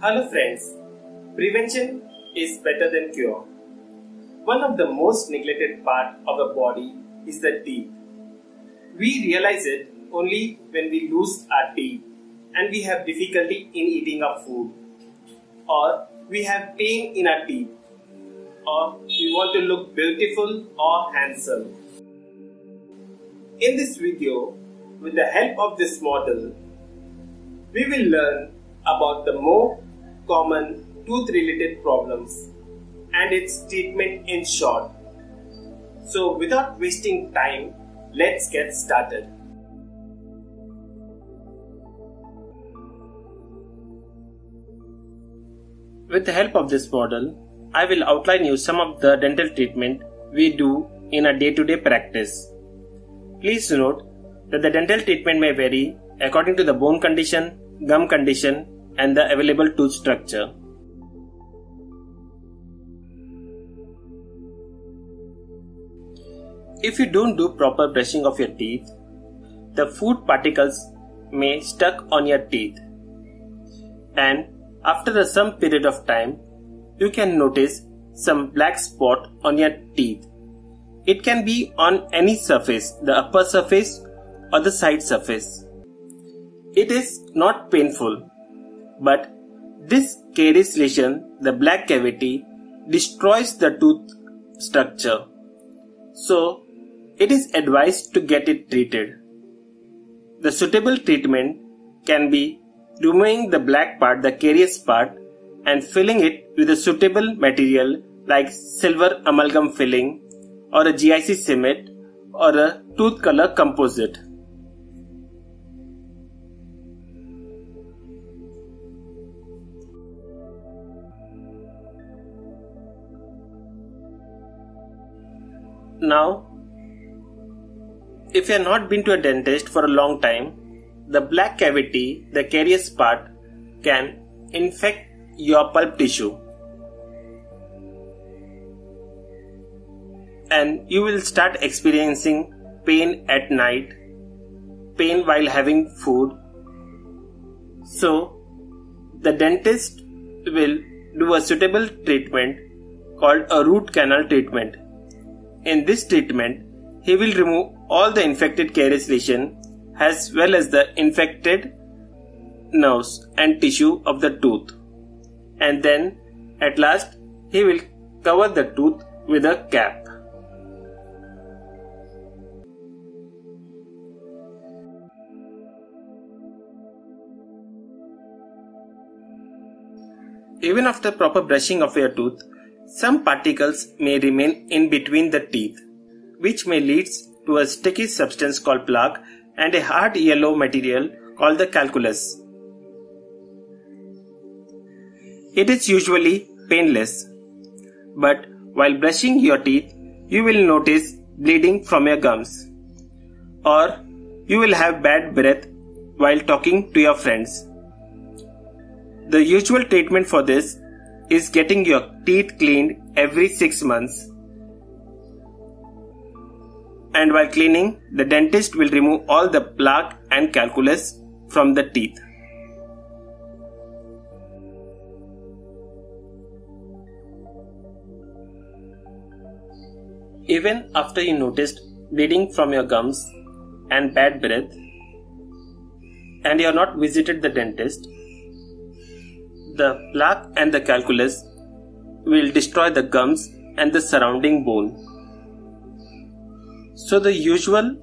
Hello friends, prevention is better than cure. One of the most neglected part of the body is the teeth. We realize it only when we lose our teeth and we have difficulty in eating our food, or we have pain in our teeth, or we want to look beautiful or handsome. In this video, with the help of this model, we will learn about the more common tooth-related problems and its treatment in short. So without wasting time, let's get started. With the help of this model, I will outline you some of the dental treatment we do in a day-to-day practice. Please note that the dental treatment may vary according to the bone condition, gum condition, and the available tooth structure. If you don't do proper brushing of your teeth, the food particles may stuck on your teeth, and after some period of time, you can notice some black spot on your teeth. It can be on any surface, the upper surface or the side surface. It is not painful, but this caries lesion, the black cavity, destroys the tooth structure. So, it is advised to get it treated. The suitable treatment can be removing the black part, the carious part, and filling it with a suitable material like silver amalgam filling or a GIC cement or a tooth color composite. Now, if you have not been to a dentist for a long time, the black cavity, the carious part, can infect your pulp tissue, and you will start experiencing pain at night, pain while having food. So, the dentist will do a suitable treatment called a root canal treatment. In this treatment, he will remove all the infected caries lesion as well as the infected nerves and tissue of the tooth. And then, at last, he will cover the tooth with a cap. Even after proper brushing of your tooth, some particles may remain in between the teeth, which may lead to a sticky substance called plaque and a hard yellow material called the calculus. It is usually painless, but while brushing your teeth, you will notice bleeding from your gums, or you will have bad breath while talking to your friends. The usual treatment for this is getting your teeth cleaned every 6 months. And while cleaning, the dentist will remove all the plaque and calculus from the teeth. Even after you noticed bleeding from your gums and bad breath, and you have not visited the dentist, the plaque and the calculus will destroy the gums and the surrounding bone. So the usual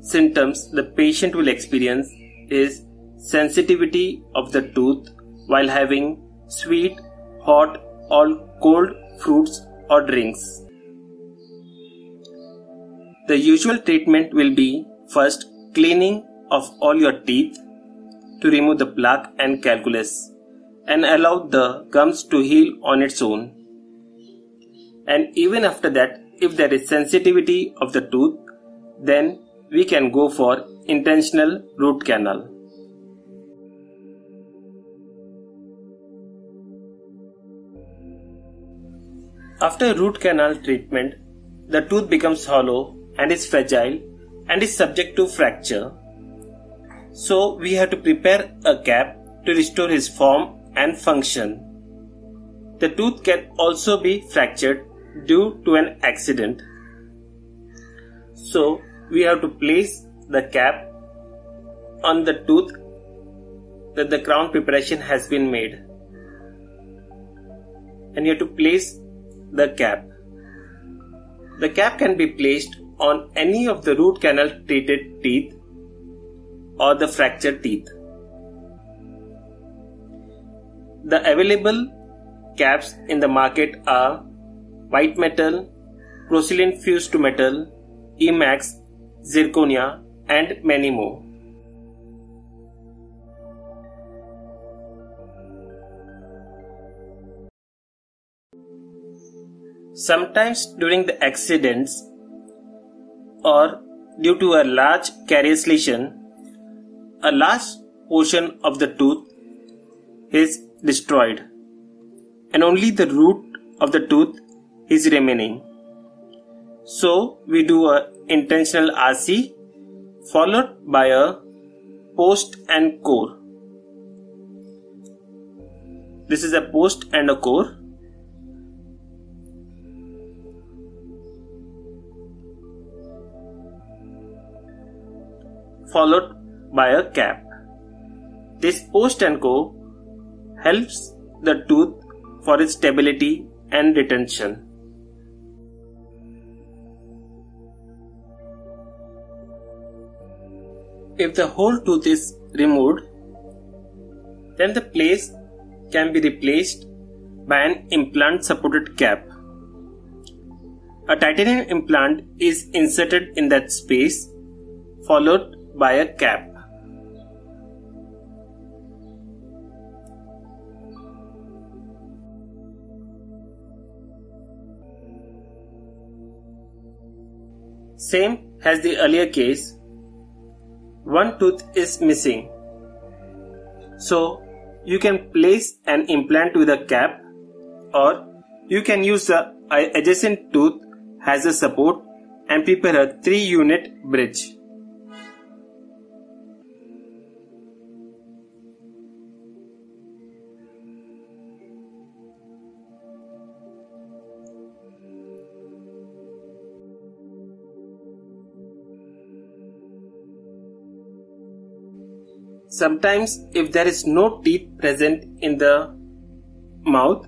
symptoms the patient will experience is sensitivity of the tooth while having sweet, hot or cold fruits or drinks. The usual treatment will be first cleaning of all your teeth to remove the plaque and calculus and allow the gums to heal on its own. And even after that, if there is sensitivity of the tooth, then we can go for intentional root canal. After root canal treatment, the tooth becomes hollow and is fragile and is subject to fracture. So we have to prepare a cap to restore his form and function. The tooth can also be fractured due to an accident. So we have to place the cap on the tooth that the crown preparation has been made. And you have to place the cap. The cap can be placed on any of the root canal treated teeth or the fractured teeth. The available caps in the market are white metal, porcelain fused to metal, Emax, zirconia, and many more. Sometimes during the accidents or due to a large carious lesion, a large portion of the tooth is destroyed and only the root of the tooth is remaining. So we do a intentional RC followed by a post and core. This is a post and a core. Followed by a cap. This post and core helps the tooth for its stability and retention. If the whole tooth is removed, then the place can be replaced by an implant supported cap. A titanium implant is inserted in that space, followed by a cap. Same as the earlier case, one tooth is missing. So you can place an implant with a cap, or you can use the adjacent tooth as a support and prepare a 3-unit bridge. Sometimes if there is no teeth present in the mouth,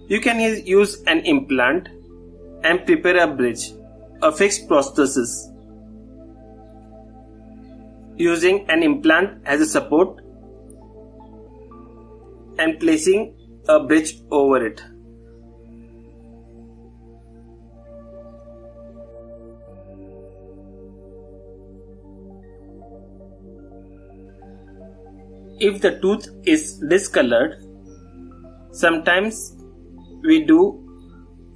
you can use an implant and prepare a bridge, a fixed prosthesis, using an implant as a support and placing a bridge over it. If the tooth is discolored, sometimes we do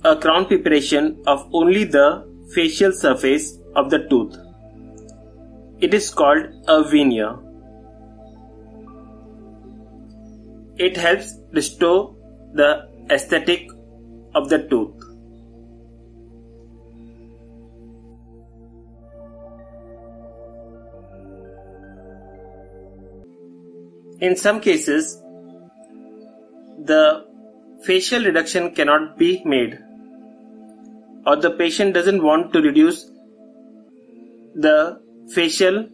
a crown preparation of only the facial surface of the tooth. It is called a veneer. It helps restore the aesthetic of the tooth. In some cases, the facial reduction cannot be made, or the patient doesn't want to reduce the facial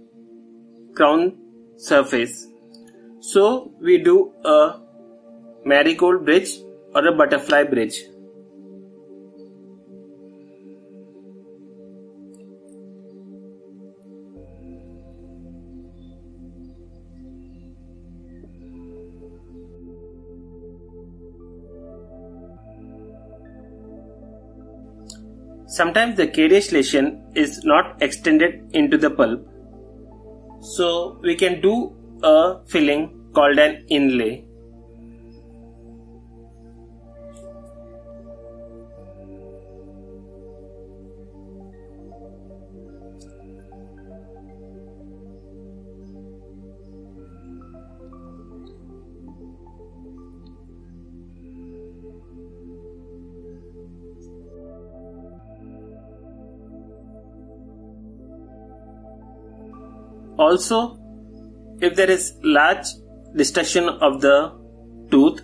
crown surface. So we do a marigold bridge or a butterfly bridge. Sometimes the carious lesion is not extended into the pulp, so we can do a filling called an inlay. Also, if there is large destruction of the tooth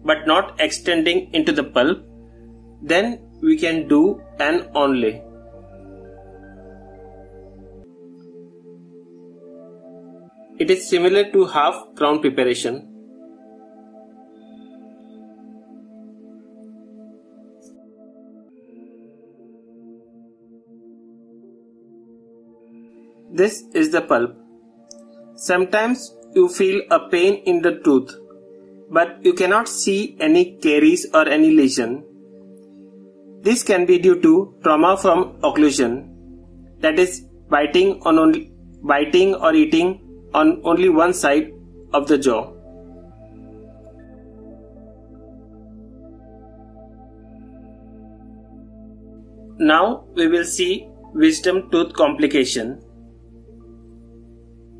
but not extending into the pulp, then we can do an onlay. It is similar to half crown preparation. This is the pulp. Sometimes you feel a pain in the tooth, but you cannot see any caries or any lesion. This can be due to trauma from occlusion, that is biting or eating on only one side of the jaw. Now we will see wisdom tooth complication.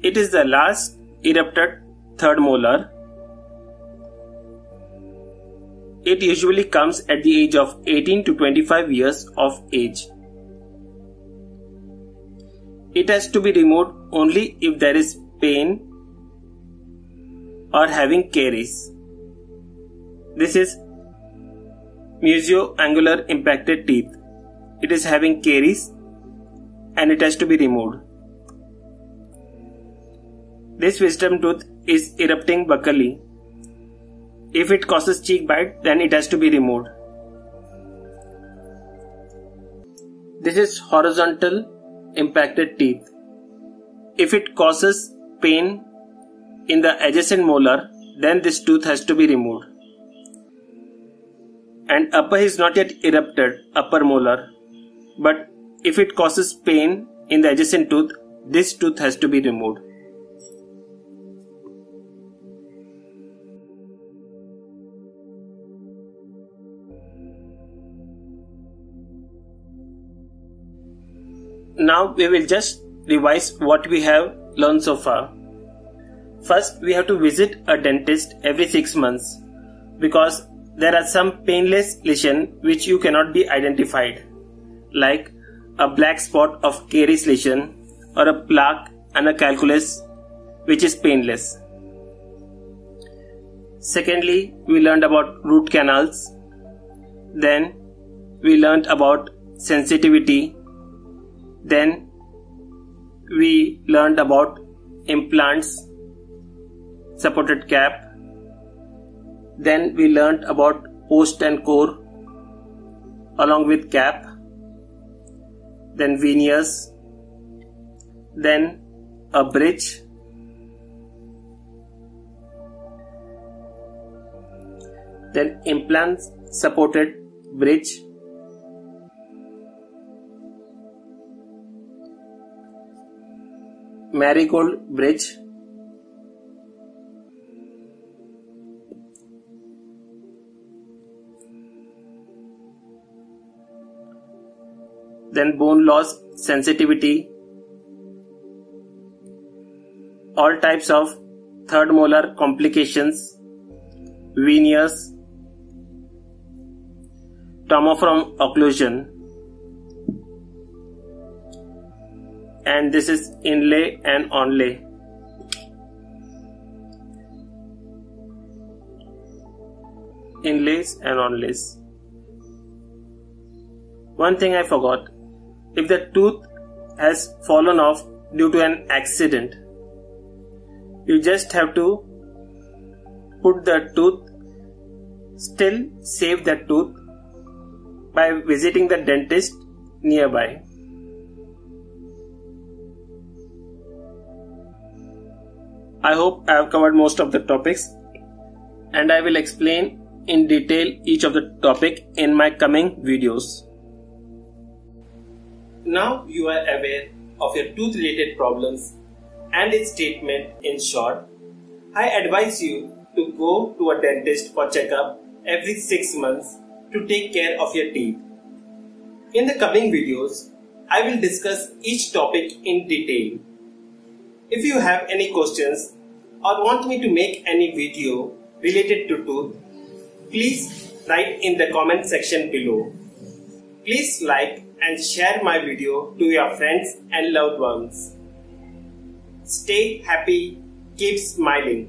It is the last erupted third molar. It usually comes at the age of 18 to 25 years of age. It has to be removed only if there is pain or having caries. This is mesioangular impacted teeth. It is having caries and it has to be removed. This wisdom tooth is erupting buccally. If it causes cheek bite, then it has to be removed. This is horizontal impacted teeth. If it causes pain in the adjacent molar, then this tooth has to be removed. And upper is not yet erupted, upper molar. But if it causes pain in the adjacent tooth, this tooth has to be removed. Now we will just revise what we have learned so far. First, we have to visit a dentist every 6 months because there are some painless lesions which you cannot be identified, like a black spot of caries lesion or a plaque and a calculus which is painless. Secondly, we learned about root canals. Then we learned about sensitivity. Then we learned about implants, supported cap. Then we learned about post and core along with cap. Then veneers. Then a bridge. Then implants supported bridge. Marigold bridge. Then bone loss sensitivity. All types of third molar complications. Veneers. Trauma from occlusion. And this is inlay and onlay. Inlays and onlays. One thing I forgot. If the tooth has fallen off due to an accident, you just have to put the tooth, still save that tooth by visiting the dentist nearby. I hope I have covered most of the topics, and I will explain in detail each of the topic in my coming videos. Now you are aware of your tooth related problems and its treatment in short. I advise you to go to a dentist for checkup every 6 months to take care of your teeth. In the coming videos, I will discuss each topic in detail. If you have any questions or want me to make any video related to tooth, please write in the comment section below. Please like and share my video to your friends and loved ones. Stay happy, keep smiling.